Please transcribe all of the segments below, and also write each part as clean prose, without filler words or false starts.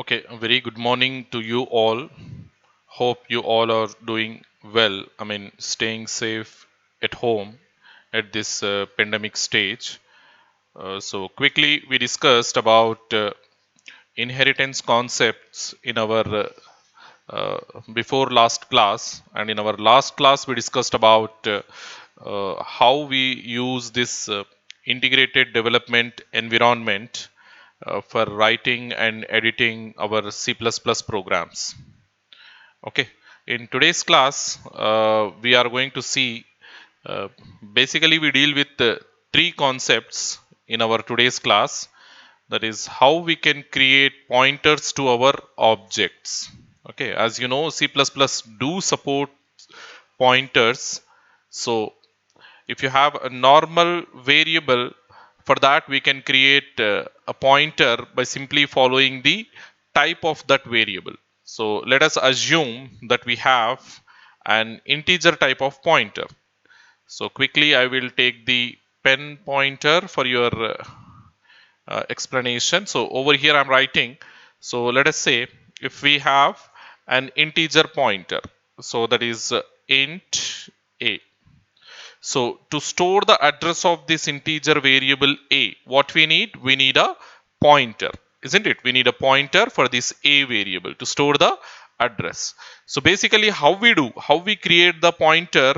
Okay, a very good morning to you all. Hope you all are doing well. Staying safe at home at this pandemic stage. Quickly, we discussed about inheritance concepts in our uh, before last class, and in our last class, we discussed about how we use this integrated development environment for writing and editing our C++ programs. Okay, in today's class, we are going to see uh, basically we deal with three concepts in our today's class. That is how we can create pointers to our objects. Okay, as you know, C++ do support pointers. So if you have a normal variable, for that we can create a pointer by simply following the type of that variable. So let us assume that we have an integer type of pointer. So quickly I will take the pen pointer for your explanation. So over here I'm writing. So let us say if we have an integer pointer, so that is int a. So to store the address of this integer variable a, what we need? We need a pointer, isn't it? We need a pointer for this a variable to store the address. So basically how we create the pointer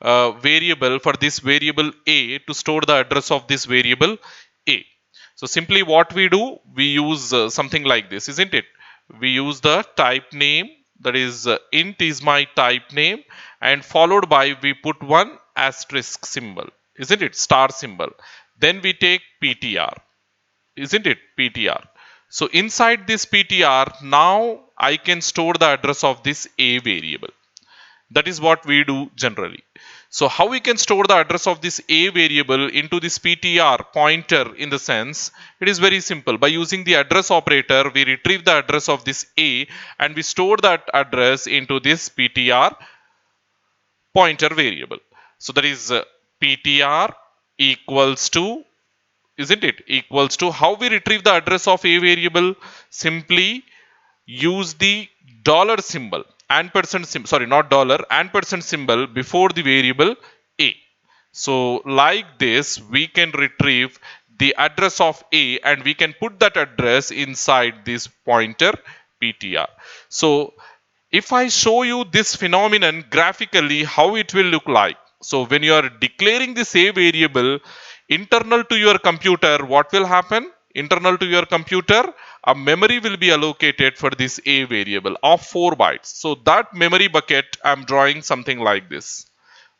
variable for this variable a to store the address of this variable a. So simply what we do, we use something like this, isn't it? We use the type name, that is int is my type name, and followed by we put one asterisk symbol, isn't it? Star symbol. Then we take ptr, isn't it? Ptr. So inside this ptr, now I can store the address of this a variable. That is what we do generally. So how we can store the address of this a variable into this ptr pointer? In the sense, it is very simple. By using the address operator, we retrieve the address of this a and we store that address into this ptr pointer variable. So that is ptr equals to, isn't it, equals to, how we retrieve the address of a variable? Simply use the dollar symbol, ampersand symbol, sorry, not dollar, ampersand symbol before the variable a. So like this we can retrieve the address of a and we can put that address inside this pointer ptr. So if I show you this phenomenon graphically, how it will look like. So when you are declaring this a variable internal to your computer, what will happen? Internal to your computer, a memory will be allocated for this a variable of 4 bytes. So that memory bucket, I'm drawing something like this.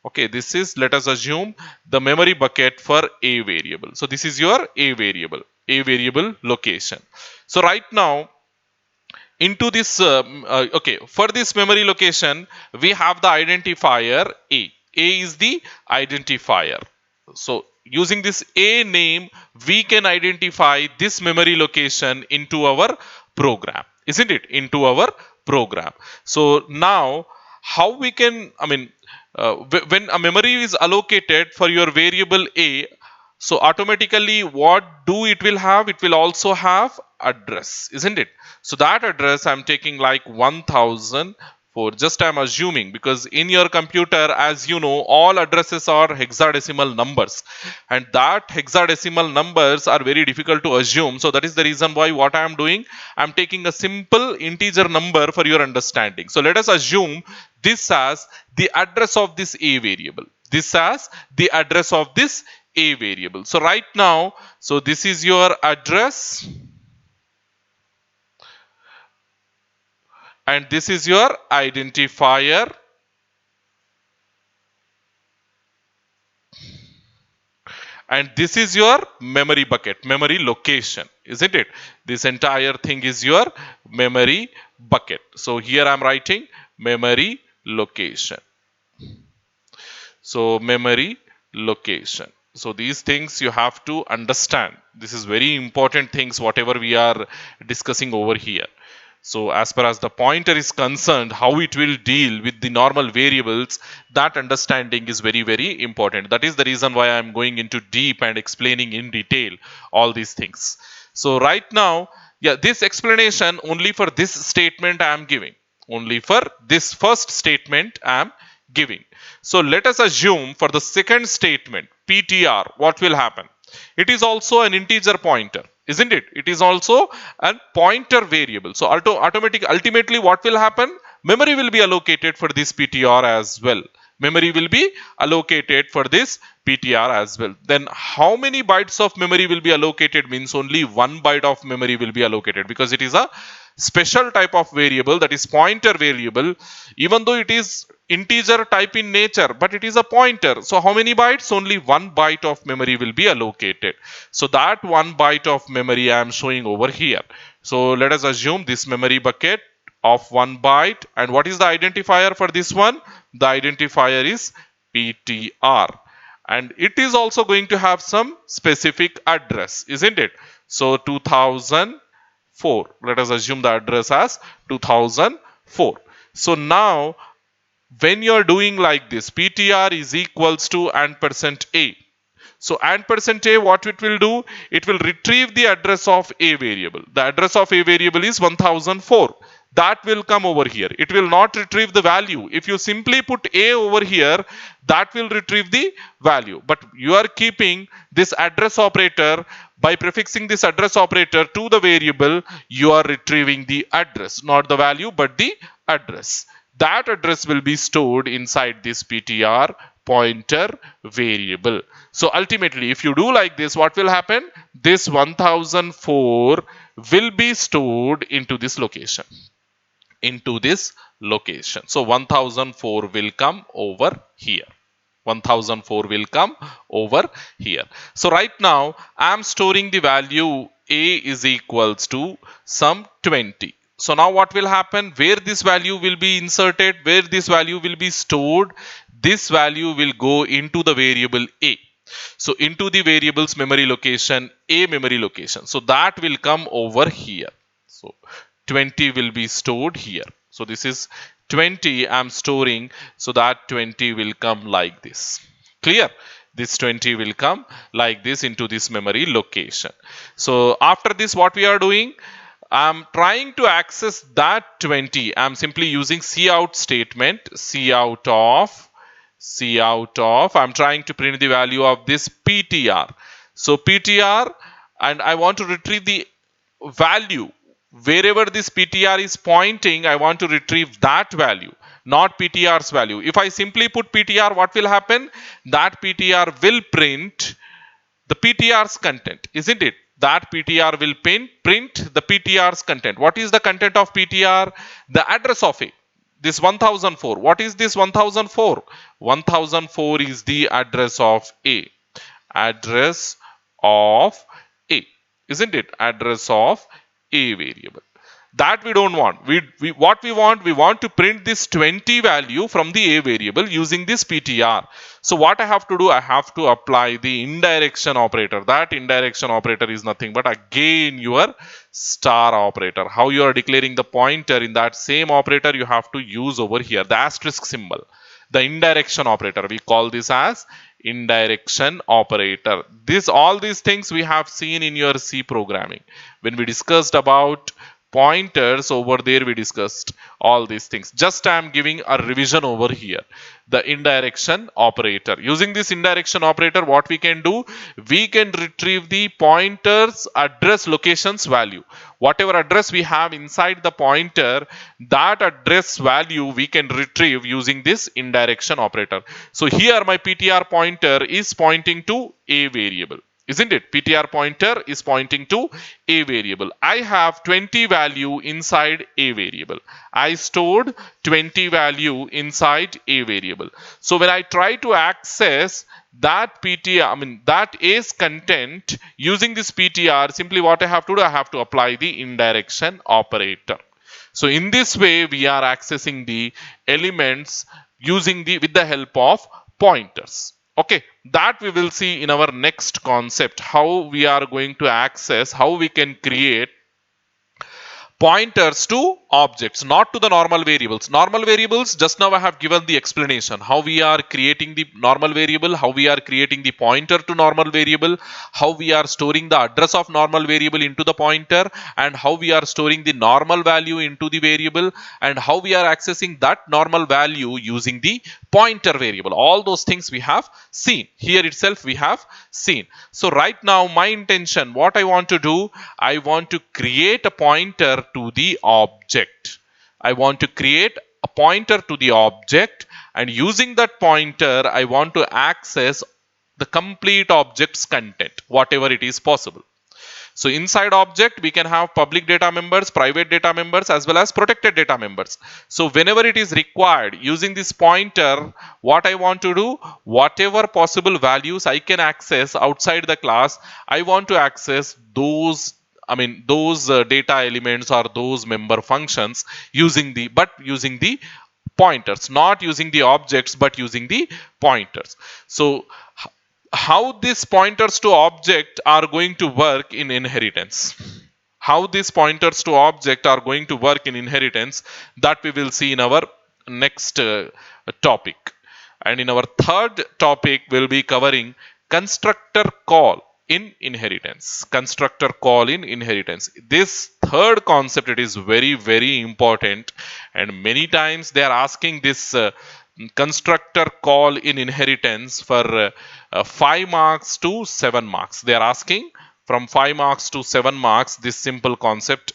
Okay, this is, let us assume, the memory bucket for a variable. So this is your a variable location. So right now, into this okay, for this memory location we have the identifier a is the identifier. So using this a name, we can identify this memory location into our program, isn't it? Into our program. So now how we can, when a memory is allocated for your variable a, so automatically what do it will have? It will also have address, isn't it? So that address I'm taking like 1000 for, just I'm assuming, because in your computer, as you know, all addresses are hexadecimal numbers and that hexadecimal numbers are very difficult to assume. So that is the reason why what I am doing, I'm taking a simple integer number for your understanding. So let us assume this as the address of this a variable, this as the address of this a variable. So right now, so this is your address and this is your identifier and this is your memory bucket, memory location, isn't it? This entire thing is your memory bucket. So here I'm writing memory location. So memory location. So these things you have to understand. This is very important things whatever we are discussing over here. So as far as the pointer is concerned, how it will deal with the normal variables, that understanding is very, very important. That is the reason why I'm going into deep and explaining in detail all these things. So right now, Yeah, this explanation only for this statement I am giving. Only for this first statement I am giving. So let us assume for the second statement, PTR, what will happen? It is also an integer pointer, isn't it? It is also a pointer variable. So ultimately what will happen? Memory will be allocated for this PTR as well. Memory will be allocated for this PTR as well. Then how many bytes of memory will be allocated means only 1 byte of memory will be allocated, because it is a special type of variable, that is pointer variable. Even though it is integer type in nature, but it is a pointer. So how many bytes? Only 1 byte of memory will be allocated. So that 1 byte of memory I am showing over here. So let us assume this memory bucket of 1 byte, and what is the identifier for this one? The identifier is PTR, and it is also going to have some specific address, isn't it? So 2004, let us assume the address as 2004. So now when you are doing like this, PTR is equals to %a. So %a, what it will do? It will retrieve the address of a variable. The address of a variable is 1004. That will come over here. It will not retrieve the value. If you simply put a over here, that will retrieve the value. But you are keeping this address operator. By prefixing this address operator to the variable, you are retrieving the address, not the value, but the address. That address will be stored inside this PTR pointer variable. So ultimately, if you do like this, what will happen? This 1004 will be stored into this location. So 1004 will come over here. 1004 will come over here. So right now I am storing the value a is equals to some 20. So now what will happen? Where this value will be inserted, where this value will be stored, this value will go into the variable a. So into the variable's memory location, a memory location. So that will come over here. So 20 will be stored here. So this is 20 I'm storing, so that 20 will come like this. Clear? This 20 will come like this into this memory location. So after this, what we are doing? I'm trying to access that 20. I'm simply using cout statement, cout of, I'm trying to print the value of this PTR. So PTR, and I want to retrieve the value. Wherever this PTR is pointing, I want to retrieve that value, not PTR's value. If I simply put PTR, what will happen? That PTR will print the PTR's content, isn't it? That PTR will print the PTR's content. What is the content of PTR? The address of A. This 1004. What is this 1004? 1004 is the address of A. Address of A. Isn't it? Address of a variable. That we don't want. What we want to print this 20 value from the a variable using this PTR. So what I have to do? I have to apply the indirection operator. That indirection operator is nothing but again your star operator. How you are declaring the pointer, in that same operator you have to use over here the asterisk symbol. The indirection operator, we call this as indirection operator. All these things we have seen in your C programming. When we discussed about pointers over there, we discussed all these things. Just I am giving a revision over here. The indirection operator. Using this indirection operator, what we can do? We can retrieve the pointer's address locations value. Whatever address we have inside the pointer, that address value we can retrieve using this indirection operator. So here my PTR pointer is pointing to a variable. Isn't it? PTR pointer is pointing to a variable. I have 20 value inside a variable. I stored 20 value inside a variable. So when I try to access that that A's content using this PTR, simply what I have to do? I have to apply the indirection operator. So in this way, we are accessing the elements with the help of pointers. Okay, that we will see in our next concept, how we are going to access, how we can create pointers to objects, not to the normal variables. Normal variables, just now I have given the explanation how we are creating the normal variable, how we are creating the pointer to normal variable, how we are storing the address of normal variable into the pointer, and how we are storing the normal value into the variable, and how we are accessing that normal value using the pointer variable. All those things we have seen here itself, we have seen. So right now my intention, what I want to do, I want to create a pointer to the object. I want to create a pointer to the object, and using that pointer I want to access the complete object's content, whatever it is possible. So inside object, we can have public data members, private data members, as well as protected data members. So whenever it is required, using this pointer, what I want to do, whatever possible values I can access outside the class, I want to access those, those data elements or those member functions using the pointers, not using the objects, but using the pointers. So how these pointers to object are going to work in inheritance. How these pointers to object are going to work in inheritance, that we will see in our next topic. And in our third topic, we'll be covering constructor call in inheritance. Constructor call in inheritance. This third concept, it is very, very important, and many times they are asking this constructor call in inheritance for 5 marks to 7 marks. They are asking from 5 marks to 7 marks this simple concept,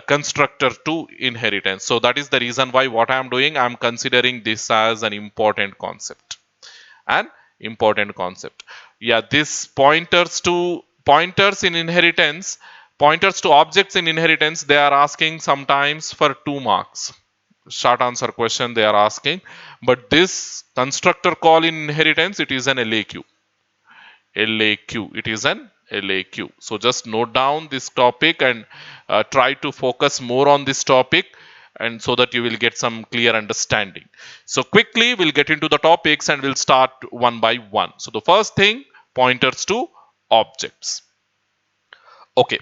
constructor to inheritance. So that is the reason why what I am doing, I am considering this as an important concept. An important concept. Yeah, this pointers in inheritance, pointers to objects in inheritance, they are asking sometimes for 2 marks. Short answer question they are asking, but this constructor call in inheritance, it is an LAQ. It is an LAQ. So just note down this topic and try to focus more on this topic, and so that you will get some clear understanding. So quickly we'll get into the topics and we'll start one by one. So the first thing, pointers to objects. Okay.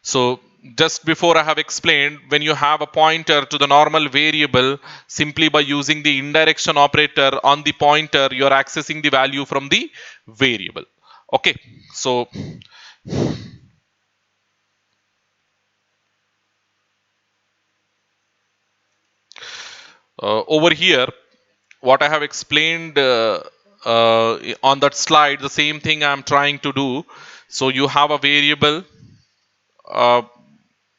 So just before I have explained, when you have a pointer to the normal variable, simply by using the indirection operator on the pointer, you are accessing the value from the variable. Okay, so over here, what I have explained on that slide, the same thing I am trying to do. So you have a variable,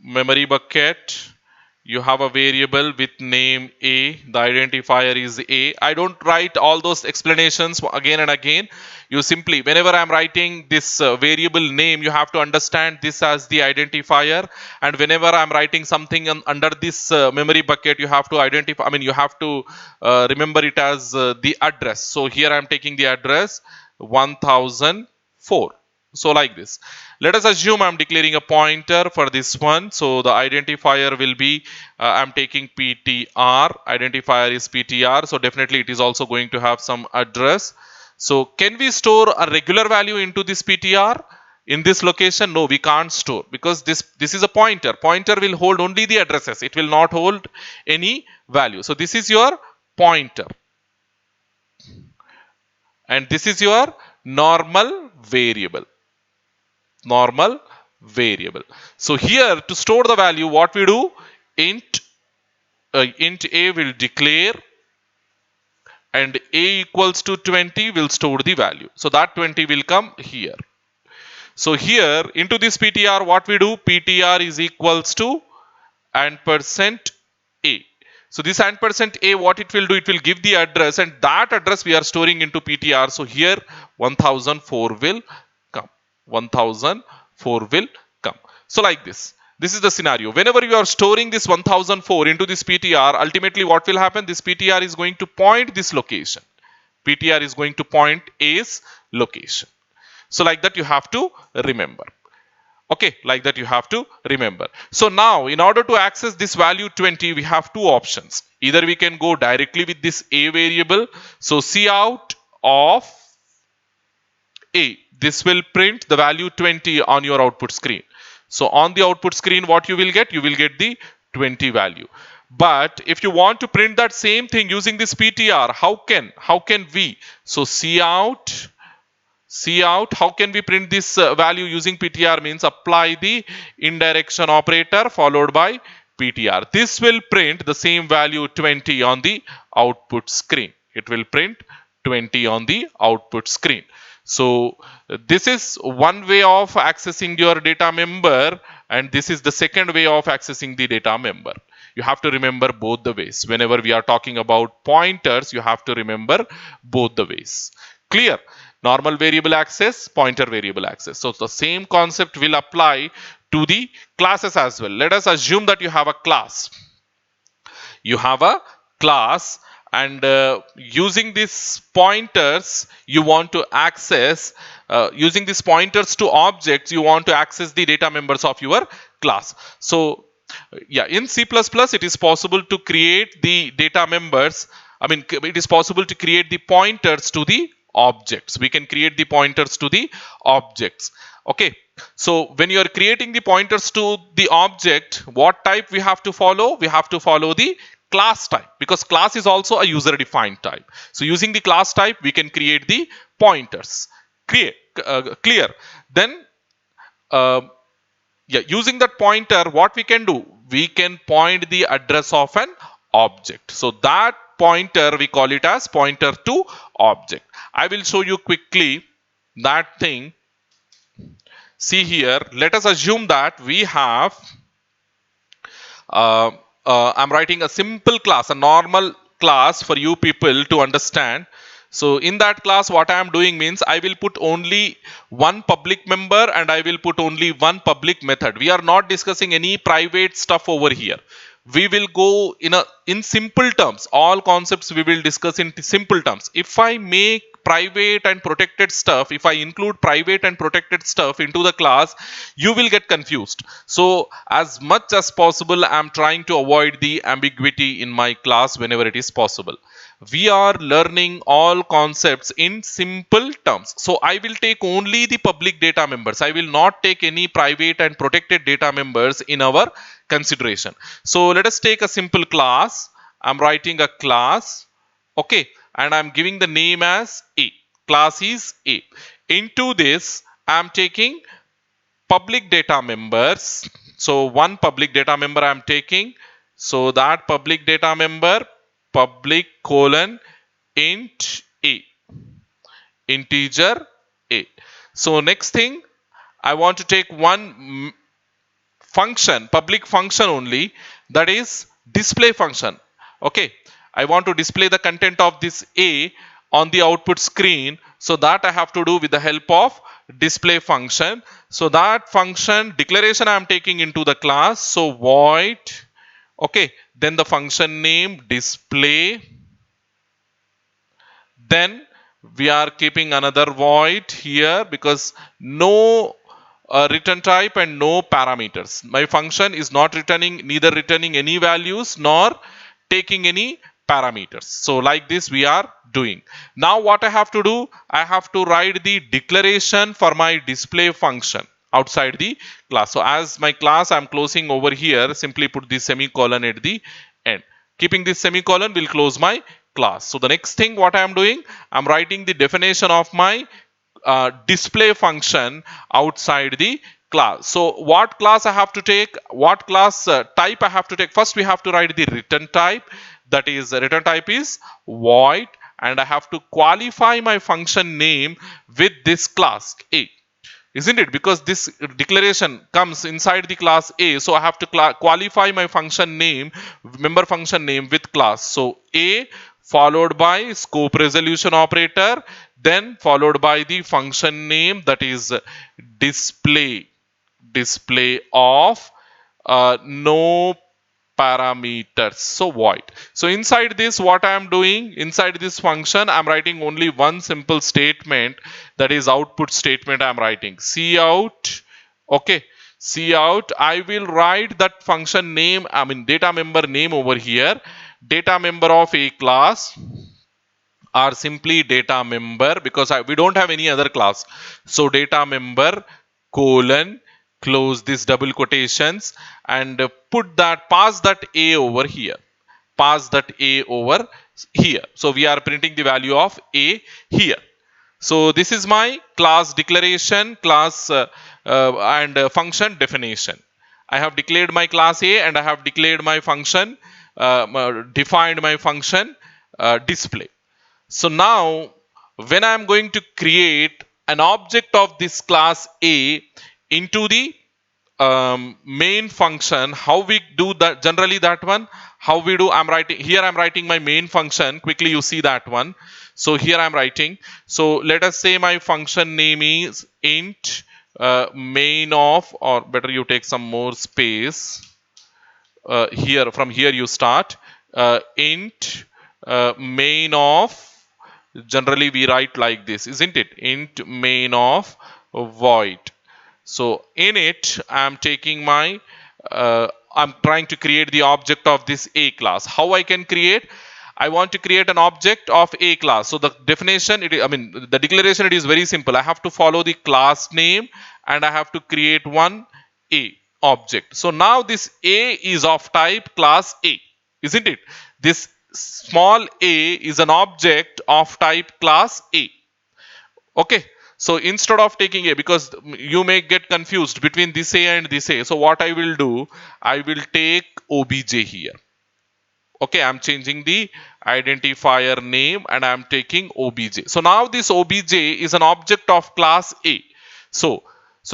memory bucket, you have a variable with name A, the identifier is A. I don't write all those explanations again and again. You simply, whenever I'm writing this variable name, you have to understand this as the identifier, and whenever I'm writing something under this memory bucket, you have to identify, you have to remember it as the address. So here I'm taking the address 1004. So like this, let us assume I'm declaring a pointer for this one. So the identifier will be, I'm taking PTR, identifier is PTR. So definitely it is also going to have some address. So can we store a regular value into this PTR in this location? No, we can't store, because this is a pointer. Pointer will hold only the addresses. It will not hold any value. So this is your pointer. And this is your normal variable. So here, to store the value, what we do, int A will declare, and A equals to 20 will store the value. So that 20 will come here. So here into this PTR, what we do, PTR is equals to %A. So this %A, what it will do, it will give the address, and that address we are storing into PTR. So here 1004 will come. 1004 will come. So like this. This is the scenario. Whenever you are storing this 1004 into this PTR, ultimately what will happen? This PTR is going to point this location. PTR is going to point A's location. So like that you have to remember. Okay, like that you have to remember. So now, in order to access this value 20, we have two options. Either we can go directly with this A variable. So cout of A. This will print the value 20 on your output screen. So on the output screen, what you will get? You will get the 20 value. But if you want to print that same thing using this ptr, how can we? So cout, how can we print this value using ptr? Means apply the indirection operator followed by ptr. This will print the same value 20 on the output screen. It will print 20 on the output screen. So this is one way of accessing your data member, and this is the second way of accessing the data member. You have to remember both the ways. Whenever we are talking about pointers, you have to remember both the ways. Clear? Normal variable access, pointer variable access. So the same concept will apply to the classes as well. Let us assume that you have a class. You have a class, and using these pointers you want to access, using these pointers to objects, you want to access the data members of your class. So yeah, in C++ it is possible to create the data members. I mean, it is possible to create the pointers to the objects. We can create the pointers to the objects. Okay. So when you are creating the pointers to the object, what type we have to follow? We have to follow the class type, because class is also a user defined type. So using the class type, we can create the pointers. Clear? Then yeah, using that pointer, what we can do? We can point the address of an object. So that pointer, we call it as pointer to object. I will show you quickly that thing. See here, let us assume that we have, I'm writing a simple class, a normal class for you people to understand. So in that class, what I am doing means I will put only one public member and I will put only one public method. We are not discussing any private stuff over here. We will go in simple terms. All concepts we will discuss in simple terms. If I make private and protected stuff, if I include private and protected stuff into the class, you will get confused. So as much as possible, I'm trying to avoid the ambiguity in my class whenever it is possible. We are learning all concepts in simple terms. So I will take only the public data members. I will not take any private and protected data members in our consideration. So let us take a simple class. I'm writing a class. Okay. And I'm giving the name as A. Class is A. Into this, I'm taking public data members. So one public data member I'm taking. So that public data member, public colon int A, integer A. So next thing, I want to take one function, public function only, that is display function. Okay, I want to display the content of this A on the output screen. So that I have to do with the help of display function. So that function declaration I am taking into the class. So void, okay, then the function name display. Then we are keeping another void here because no return type and no parameters. My function is not returning, neither returning any values nor taking any parameters. So like this we are doing. Now what I have to do? I have to write the declaration for my display function outside the class. So as my class I'm closing over here, simply put the semicolon at the end. Keeping this semicolon will close my class. So the next thing what I am doing, I'm writing the definition of my display function outside the class. So what class I have to take, what class type I have to take? First we have to write the return type. That is, return type is void, and I have to qualify my function name with this class A. Isn't it? Because this declaration comes inside the class A, so I have to qualify my function name, member function name with class. So A followed by scope resolution operator, then followed by the function name, that is display of no parameters, so void. So inside this, what I am doing, inside this function I'm writing only one simple statement, that is output statement. I'm writing cout. Okay, cout. I will write that function name, I mean data member name over here, data member of a class, or simply data member, because we don't have any other class. So data member colon close these double quotations and pass that a over here, pass that a over here. So we are printing the value of a here. So this is my class declaration, class and function definition. I have declared my class A and I have declared my function, defined my function display. So now when I am going to create an object of this class A into the main function, how we do that generally, that one how we do, I'm writing my main function. Quickly you see that one. So here I'm writing, so let us say my function name is int main of, or better you take some more space here, from here you start, int main of, generally we write like this, isn't it, int main of void. So in it, I'm taking my, I'm trying to create the object of this A class. How I can create? I want to create an object of A class. So the definition, the declaration, it is very simple. I have to follow the class name and I have to create one A object. So now this A is of type class A, isn't it? This small a is an object of type class A. Okay, so instead of taking a, because you may get confused between this a and this a, so what I will do, I will take obj here. Okay, I'm changing the identifier name and I'm taking obj. So now this obj is an object of class A. So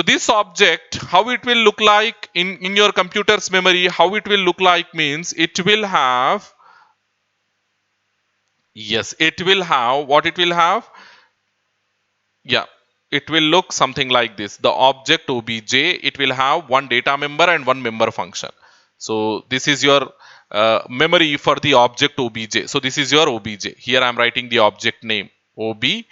this object, how it will look like in your computer's memory, how it will look like means it will have, yes, it will have, what it will have, yeah, it will look something like this. The object obj, it will have one data member and one member function. So this is your memory for the object obj. So this is your obj. Here I am writing the object name obj.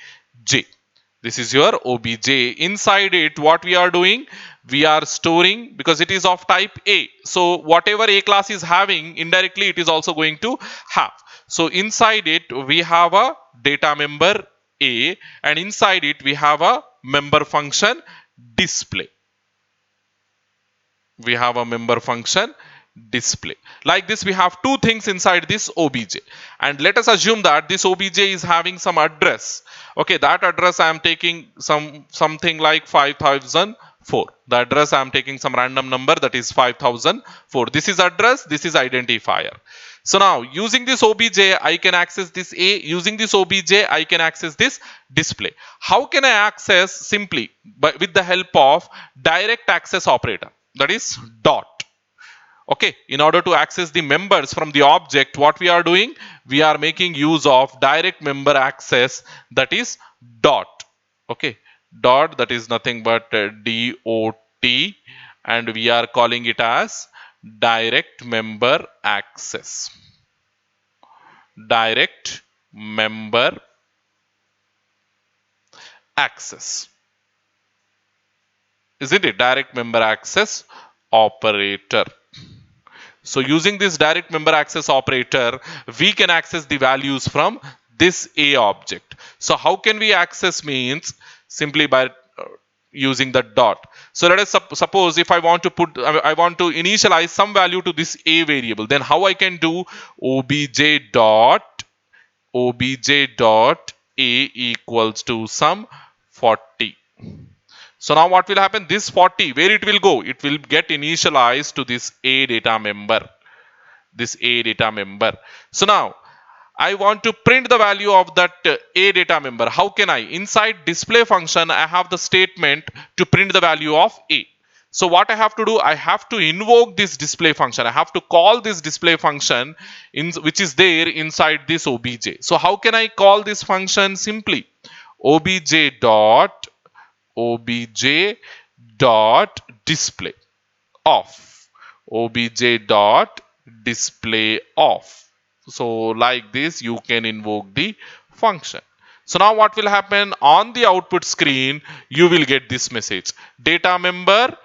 This is your obj. Inside it, what we are doing, we are storing, because it is of type A. So whatever A class is having, indirectly it is also going to have. So inside it, we have a data member A, and inside it we have a member function display. We have a member function display. Like this, we have two things inside this obj, and let us assume that this obj is having some address. Okay, that address I am taking something like 5004. The address I am taking some random number, that is 5004. This is address, this is identifier. So now using this obj I can access this A, using this obj I can access this display. How can I access? Simply with the help of direct access operator, that is dot. Okay, in order to access the members from the object, what we are doing, we are making use of direct member access, that is dot. Okay, dot, that is nothing but dot, and we are calling it as direct member access. Direct member access, isn't it? Direct member access operator. So using this direct member access operator, we can access the values from this A object. So how can we access means simply by using the dot. So let us suppose if I want to initialize some value to this A variable, then how I can do obj dot A equals to some 40. So now what will happen? This 40, where it will go? It will get initialized to this A data member. This A data member. So now I want to print the value of that A data member. How can I? Inside display function, I have the statement to print the value of A. So what I have to do, I have to invoke this display function. I have to call this display function which is there inside this obj. So how can I call this function? Simply obj dot display off. Obj dot display off. So like this you can invoke the function. So now what will happen? On the output screen you will get this message, data member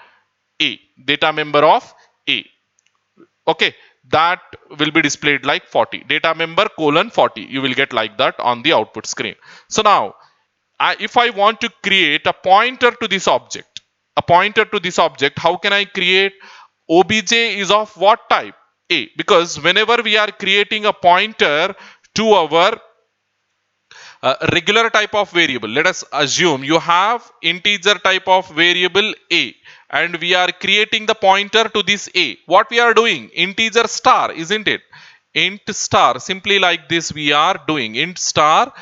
A, data member of A. Okay, that will be displayed like 40, data member colon 40. You will get like that on the output screen. So now if I want to create a pointer to this object, a pointer to this object, how can I create? Obj is of what type? A, because whenever we are creating a pointer to our regular type of variable, let us assume you have integer type of variable a, and we are creating the pointer to this a. What we are doing? Integer star, isn't it? Int star, simply like this we are doing. Int star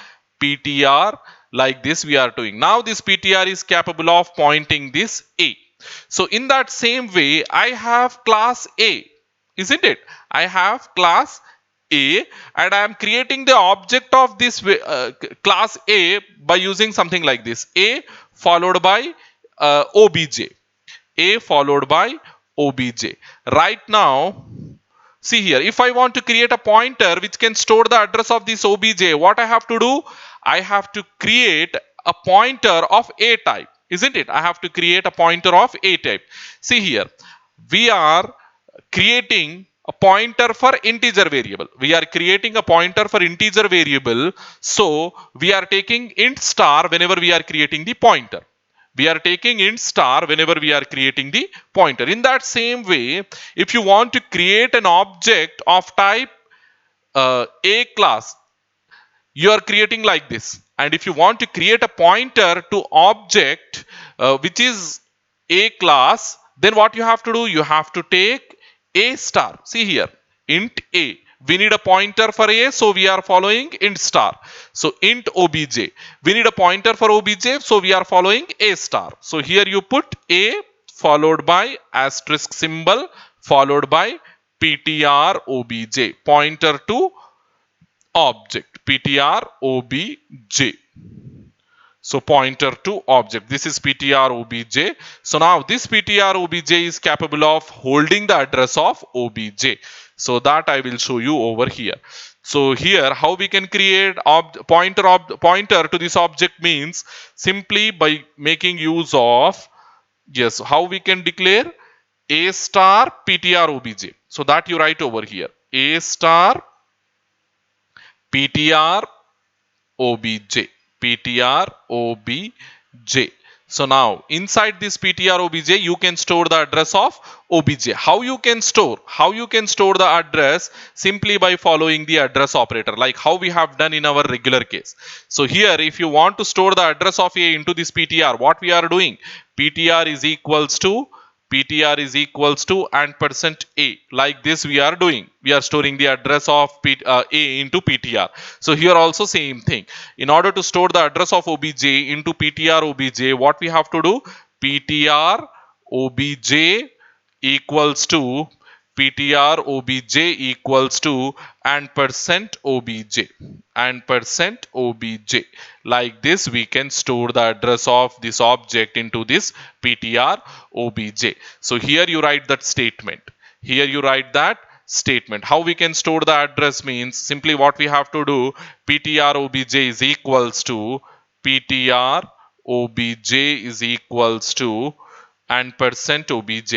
ptr, like this we are doing. Now this ptr is capable of pointing this a. So in that same way, I have class a, isn't it? I have class a, and I am creating the object of this class A by using something like this: A followed by obj. A followed by obj. Right now, see here, if I want to create a pointer which can store the address of this obj, what I have to do? I have to create a pointer of A type, isn't it? I have to create a pointer of A type. See here, we are creating a pointer for integer variable. We are creating a pointer for integer variable. So we are taking int star whenever we are creating the pointer. We are taking int star whenever we are creating the pointer. In that same way, if you want to create an object of type A class, you are creating like this. And if you want to create a pointer to object which is A class, then what you have to do? You have to take A star. See here, int A. We need a pointer for A, so we are following int star. So int obj. We need a pointer for obj, so we are following A star. So here you put A followed by asterisk symbol followed by ptr obj, pointer to object, ptr obj. So pointer to object. This is ptr obj. So now this ptr obj is capable of holding the address of obj. So that I will show you over here. So here how we can create pointer to this object means simply by making use of, yes, how we can declare A star ptr obj. So that you write over here, A star ptr obj, ptr obj. So now inside this ptr obj you can store the address of obj. How you can store? How you can store the address? Simply by following the address operator, like how we have done in our regular case. So here if you want to store the address of a into this ptr, what we are doing? Ptr is equals to and percent a, like this we are doing. We are storing the address of a into ptr. So here also same thing. In order to store the address of obj into ptr obj, what we have to do? Ptr obj equals to and percent obj. Like this we can store the address of this object into this ptr obj. So here you write that statement. Here you write that statement. How we can store the address means simply what we have to do: ptr obj is equals to and percent obj.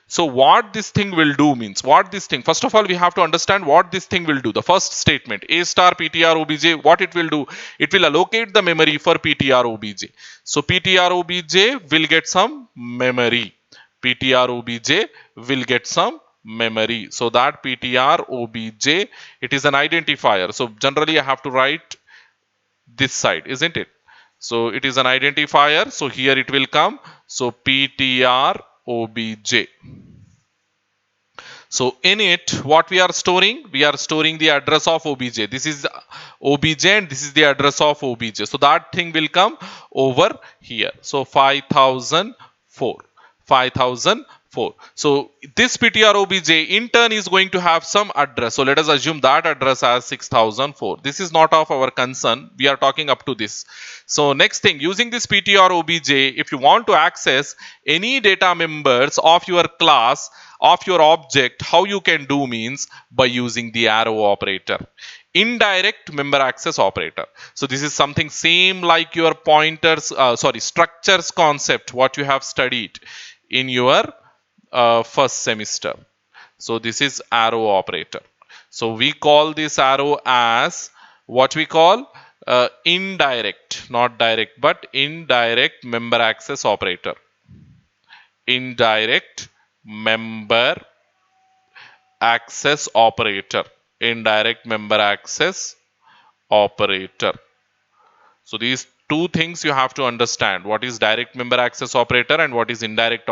So what this thing will do means, first of all we have to understand what this thing will do. The first statement, A star ptr obj, what it will do? It will allocate the memory for ptr obj. So ptr obj will get some memory. ptr obj will get some memory. So that ptr obj, it is an identifier. So generally I have to write this side, isn't it? So it is an identifier. So here it will come. So ptr obj. So in it, what we are storing? We are storing the address of obj. This is obj and this is the address of obj. So that thing will come over here. So 5004. 5004. So this ptr obj in turn is going to have some address. So let us assume that address as 6004. This is not of our concern. We are talking up to this. So next thing, using this ptr obj, if you want to access any data members of your class, of your object, how you can do means by using the arrow operator, indirect member access operator. So this is something same like your structures concept what you have studied in your first semester. So this is arrow operator. So we call this arrow as what we call indirect, not direct, but indirect member access operator. Indirect member access operator. Indirect member access operator. So these two things you have to understand: what is direct member access operator and what is indirect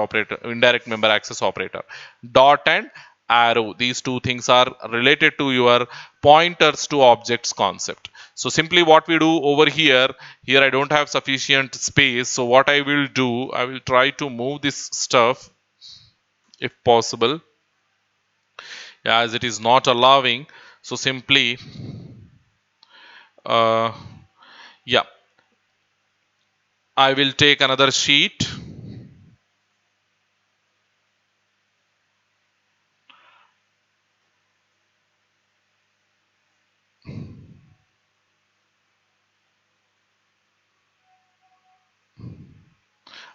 member access operator. Dot and arrow, these two things are related to your pointers to objects concept. So simply what we do over here, I don't have sufficient space, so what I will do, I will try to move this stuff if possible, as it is not allowing. So simply uh, yeah, I will take another sheet.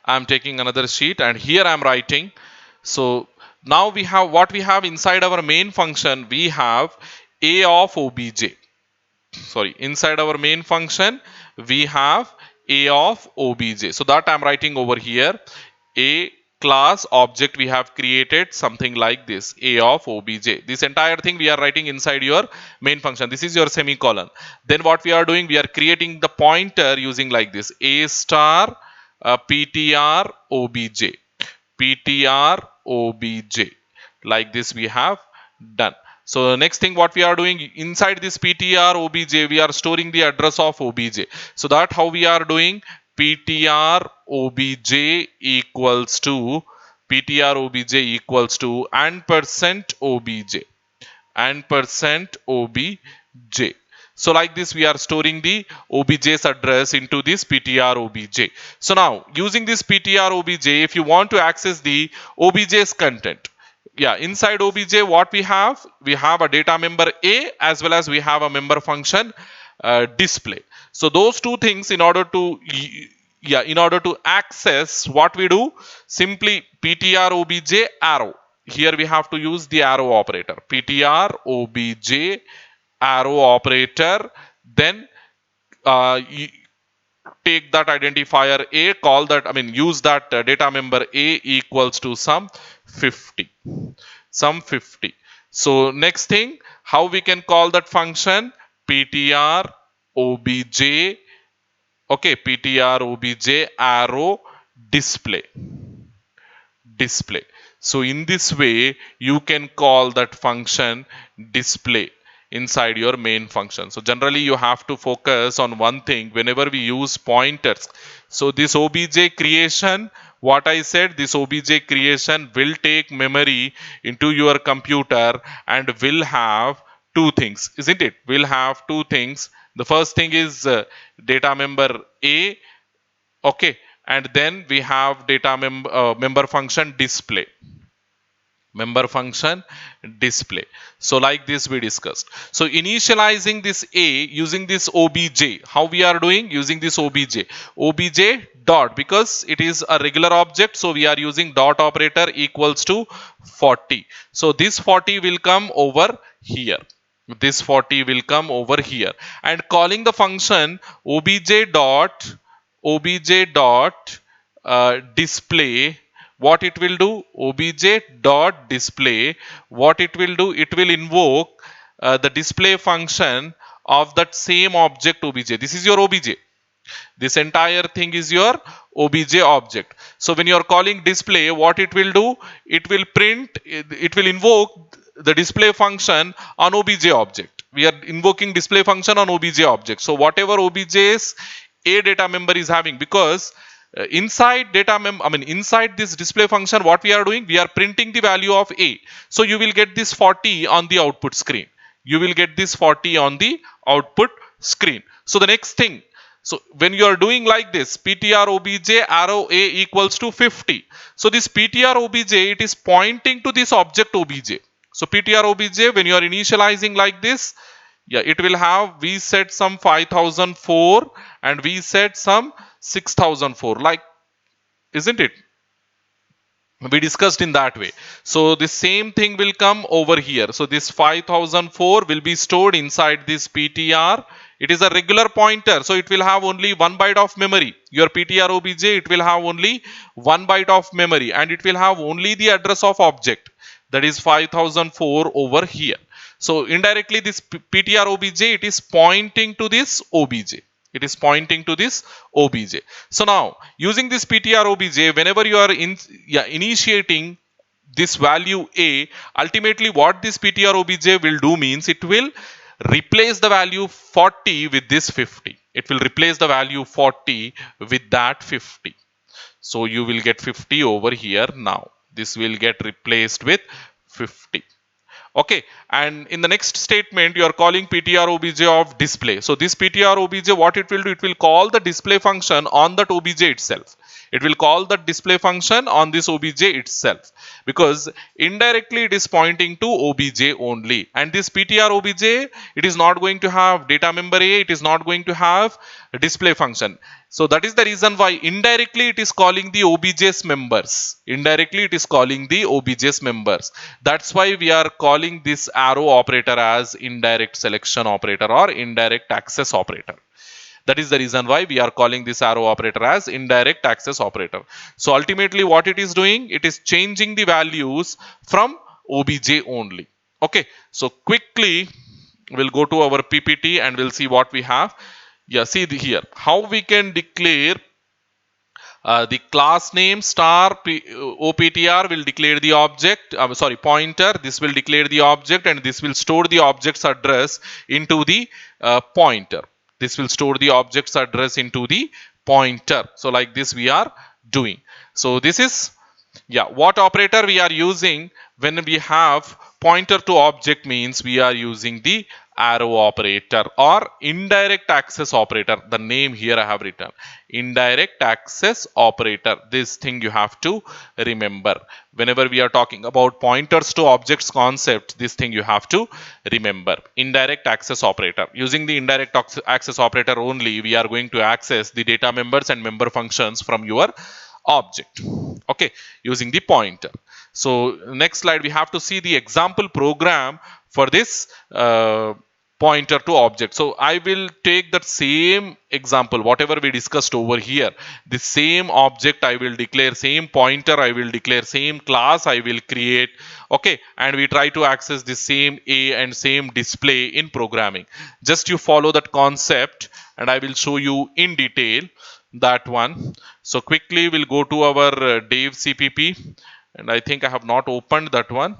I'm taking another sheet and here I'm writing. So now we have what we have inside our main function. We have a of obj. Sorry, inside our main function we have a of obj. So that I'm writing over here. A class object we have created something like this, a of obj. This entire thing we are writing inside your main function. This is your semicolon. Then what we are doing, we are creating the pointer using like this, a star ptr obj, ptr obj. Like this we have done. So next thing what we are doing, inside this ptr obj we are storing the address of obj. So that how we are doing, ptr obj equals to and percent obj, and percent obj. So like this we are storing the obj's address into this ptr obj. So now using this ptr obj, if you want to access the obj's content, inside obj what we have, a data member a as well as we have a member function display. So those two things, in order to access, what we do, simply ptr obj arrow. Here we have to use the arrow operator, ptr obj arrow operator. Then take that identifier a, call that, use that data member a equals to some 50, some 50. So next thing, how we can call that function, ptr obj, okay, ptr obj arrow display, display. So in this way you can call that function display inside your main function. So generally you have to focus on one thing whenever we use pointers. So this obj creation, what I said, this obj creation will take memory into your computer and will have two things, isn't it? Will have two things. The first thing is data member a, okay, and then we have data member function display, member function display. So like this we discussed. So initializing this a using this obj, how we are doing, using this obj, obj dot, because it is a regular object, so we are using dot operator equals to 40. So this 40 will come over here, this 40 will come over here, and calling the function obj dot display, what it will do, obj dot display, what it will do, it will invoke the display function of that same object obj. This is your obj, this entire thing is your obj object. So when you are calling display, what it will do, it will print, it will invoke the display function on obj object. We are invoking display function on obj object. So whatever obj's a data member is having, because inside inside this display function, what we are doing, we are printing the value of a. So you will get this 40 on the output screen, you will get this 40 on the output screen. So the next thing, so when you are doing like this, ptr obj arrow a equals to 50. So this ptr obj, it is pointing to this object obj. So ptr obj, when you are initializing like this, it will have, we set some 5004 and we set some 6004, like, isn't it? We discussed in that way. So the same thing will come over here. So this 5004 will be stored inside this ptr It is a regular pointer, so it will have only 1 byte of memory. Your ptr obj, it will have only 1 byte of memory, and it will have only the address of object, that is 5004 over here. So indirectly this ptr obj, it is pointing to this obj. It is pointing to this obj. So now using this ptr obj, whenever you are initiating this value a, ultimately what this ptr obj will do means it will replace the value 40 with this 50. It will replace the value 40 with that 50. So you will get 50 over here now. This will get replaced with 50. Okay, and in the next statement you are calling ptr obj of display. So this ptr obj, what it will do, it will call the display function on that obj itself. It will call the display function on this obj itself, because indirectly it is pointing to obj only. And this ptr obj, it is not going to have data member a, it is not going to have a display function. So that is the reason why indirectly it is calling the obj's members. Indirectly it is calling the obj's members. That's why we are calling this arrow operator as indirect selection operator or indirect access operator. That is the reason why we are calling this arrow operator as indirect access operator. So ultimately what it is doing, it is changing the values from obj only. Okay, so quickly we'll go to our ppt and we'll see what we have. Yeah, see here how we can declare the class name star optr will declare the object, sorry, pointer. This will declare the object, and this will store the object's address into the pointer. This will store the object's address into the pointer. So like this we are doing. So this is, yeah, what operator we are using when we have pointer to object means we are using the arrow operator or indirect access operator. The name here I have written indirect access operator. This thing you have to remember whenever we are talking about pointers to objects concept. This thing you have to remember, indirect access operator. Using the indirect access operator only, we are going to access the data members and member functions from your object, okay, using the pointer. So next slide we have to see the example program for this pointer to object. So I will take that same example, whatever we discussed over here, the same object I will declare, same pointer I will declare, same class I will create, okay, and we try to access the same a and same display in programming. Just you follow that concept and I will show you in detail that one. So quickly we'll go to our dev cpp, and I think I have not opened that one.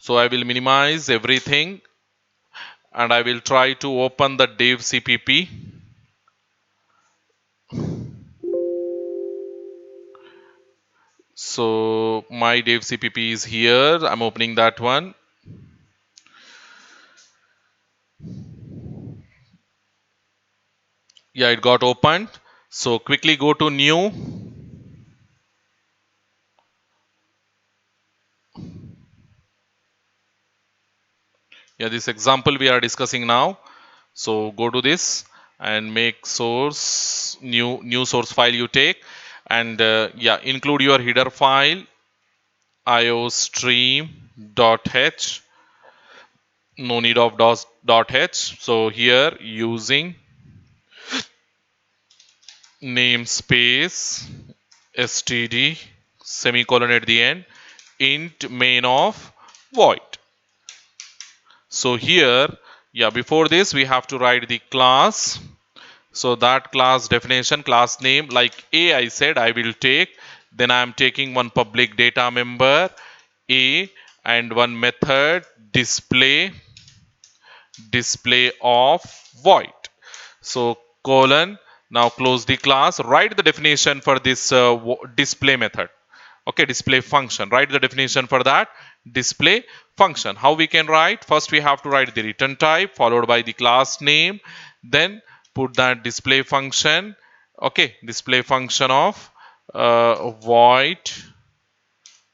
So I will minimize everything and I will try to open the dev cpp. So my dev cpp is here. I'm opening that one. Yeah, it got opened. So quickly go to new. Yeah, this example we are discussing now. So go to this and make source new source file you take, and yeah, include your header file iostream.h. No need of .h. So here using namespace std semicolon at the end int main of void. So here, yeah, before this we have to write the class. So that class definition, class name, like a I said I will take, then I am taking one public data member a and one method display of void. So colon, now close the class, write the definition for this display method. Okay, display function, write the definition for that display function. How we can write? First we have to write the return type followed by the class name, then put that display function, okay, display function of void,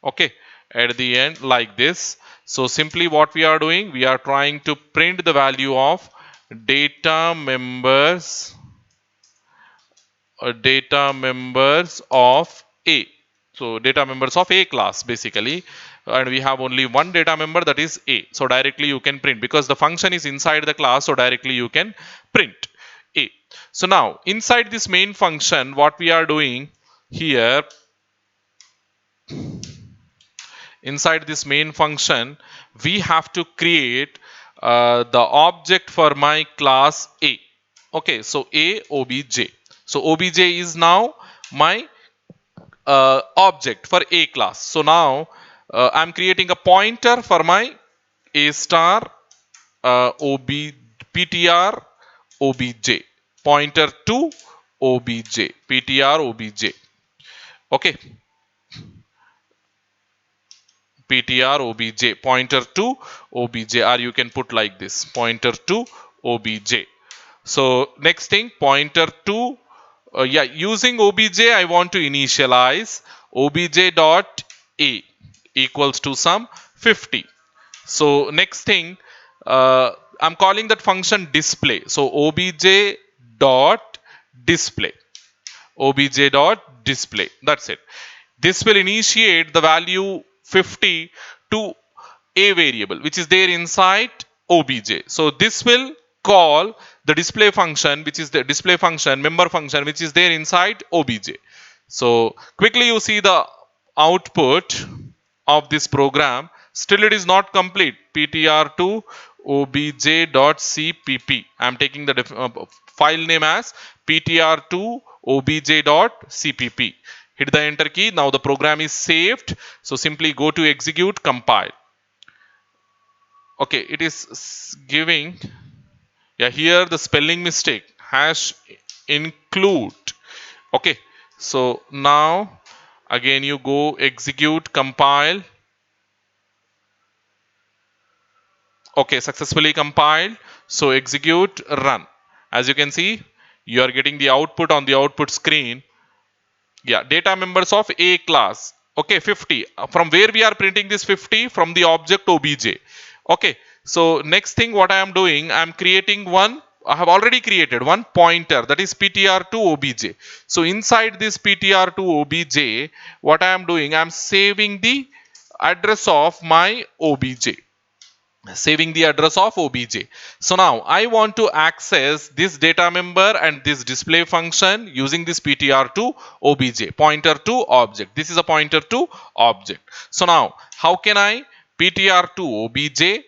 okay, at the end like this. So simply what we are doing, we are trying to print the value of data members of a. So data members of A class basically, and we have only one data member, that is A. So directly you can print because the function is inside the class, so directly you can print A. So now inside this main function, what we are doing here, inside this main function, we have to create the object for my class A. Okay, so A obj. So obj is now my object for A class. So now I'm creating a pointer for my A star ob ptr obj, pointer to obj, ptr obj. Okay, ptr obj, pointer to obj, or you can put like this, pointer to obj. So next thing, pointer to yeah, using obj I want to initialize obj dot a equals to some 50. So next thing, I'm calling that function display. So obj dot display, obj dot display, that's it. This will initiate the value 50 to a variable which is there inside obj. So this will call the display function, which is the display function, member function, which is there inside obj. So quickly you see the output of this program. Still it is not complete. ptr2 obj.cpp. I am taking the file name as ptr2 obj.cpp. Hit the enter key. Now the program is saved. So simply go to execute, compile. Okay, it is giving, yeah, here the spelling mistake, hash include. Okay, so now again you go execute, compile. Okay, successfully compiled. So execute, run. As you can see, you are getting the output on the output screen. Yeah, data members of A class. Okay, 50. From where we are printing this 50? From the object obj. Okay, so next thing what I am doing, I am creating one. I have already created one pointer, that is ptr2 obj. So inside this ptr2 obj, what I am doing, I am saving the address of my obj, saving the address of obj. So now I want to access this data member and this display function using this ptr2 obj, pointer to object. This is a pointer to object. So now how can I ptr2 obj?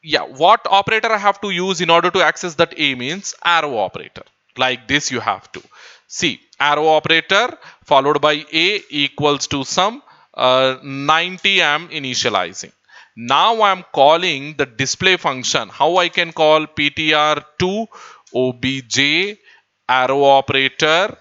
Yeah, what operator I have to use in order to access that A means arrow operator. Like this you have to. See, arrow operator followed by A equals to some 90 I am initializing. Now I am calling the display function. How I can call ptr2 obj arrow operator.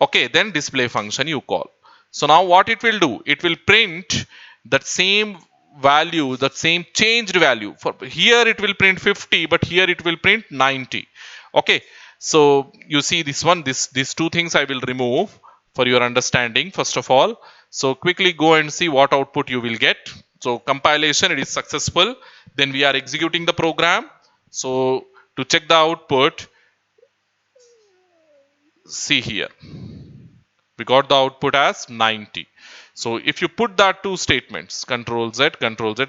Okay, then display function you call. So now what it will do? It will print that same value, that same changed value. For here it will print 50, but here it will print 90. Okay, so you see this one, these two things I will remove for your understanding first of all. So quickly go and see what output you will get. So compilation, it is successful. Then we are executing the program. So to check the output, see here, we got the output as 90. So if you put that two statements, control Z,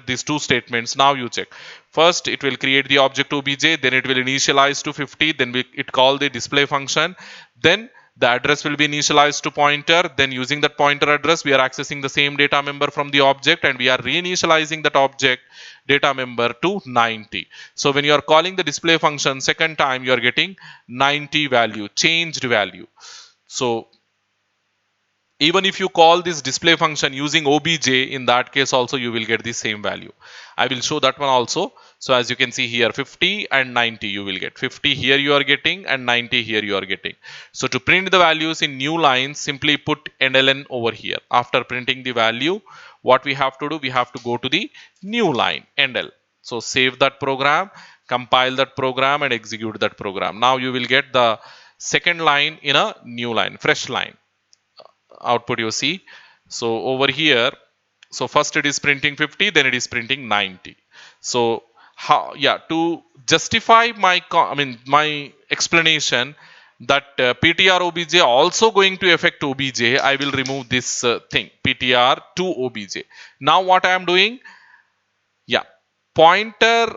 these two statements, now you check. First it will create the object obj, then it will initialize to 50, then it call the display function, then the address will be initialized to pointer, then using that pointer address we are accessing the same data member from the object, and we are reinitializing that object data member to 90. So when you are calling the display function second time, you are getting 90 value, changed value. So even if you call this display function using obj, in that case also you will get the same value. I will show that one also. So as you can see here, 50 and 90 you will get. 50 here you are getting and 90 here you are getting. So to print the values in new lines, simply put ndln over here. After printing the value, what we have to do, we have to go to the new line, ndl. So save that program, compile that program and execute that program. Now you will get the second line in a new line, fresh line output you see. So over here, so first it is printing 50, then it is printing 90. So how, yeah, to justify my my explanation, that ptr obj also going to affect obj, I will remove this thing ptr to obj. Now what I am doing, yeah, pointer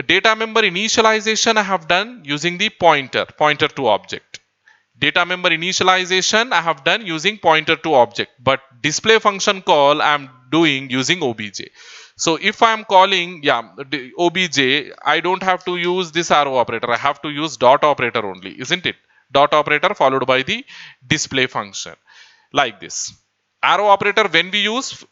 data member initialization I have done using the pointer to object. Data member initialization I have done using pointer to object, but display function call I am doing using obj. So if I am calling, yeah, obj, I don't have to use this arrow operator, I have to use dot operator only, isn't it? Dot operator followed by the display function, like this. Arrow operator when we use,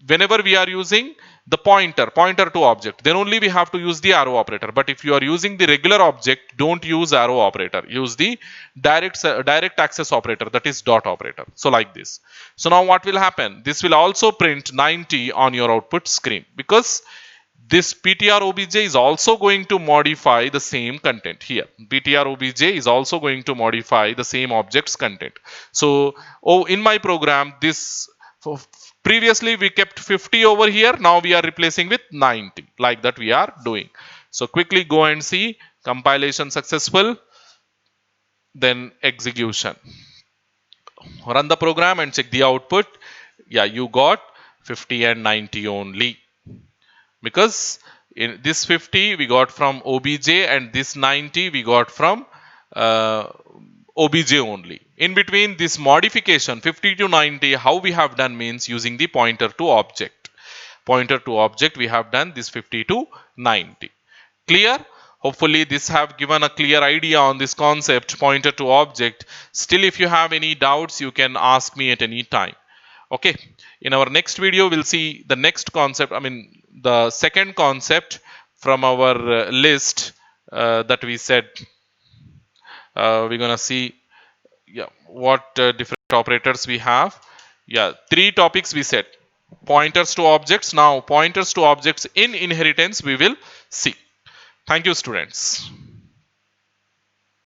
whenever we are using the pointer to object, then only we have to use the arrow operator. But if you are using the regular object, don't use arrow operator, use the direct access operator, that is dot operator. So like this. So now what will happen, this will also print 90 on your output screen, because this ptr obj is also going to modify the same content here. Ptr obj is also going to modify the same object's content. So, oh, in my program, this previously we kept 50 over here, now we are replacing with 90, like that we are doing. So quickly go and see, compilation successful, then execution, run the program and check the output. Yeah, you got 50 and 90 only, because in this 50 we got from obj and this 90 we got from uh, obj only. In between this modification 50 to 90, how we have done means using the pointer to object. Pointer to object we have done this 50 to 90. Clear? Hopefully this have given a clear idea on this concept, pointer to object. Still, if you have any doubts, you can ask me at any time. Okay, in our next video we'll see the next concept, I mean the second concept from our list that we said. We're gonna see, yeah, what different operators we have. Yeah, 3 topics we said. Pointers to objects. Now pointers to objects in inheritance we will see. Thank you, students.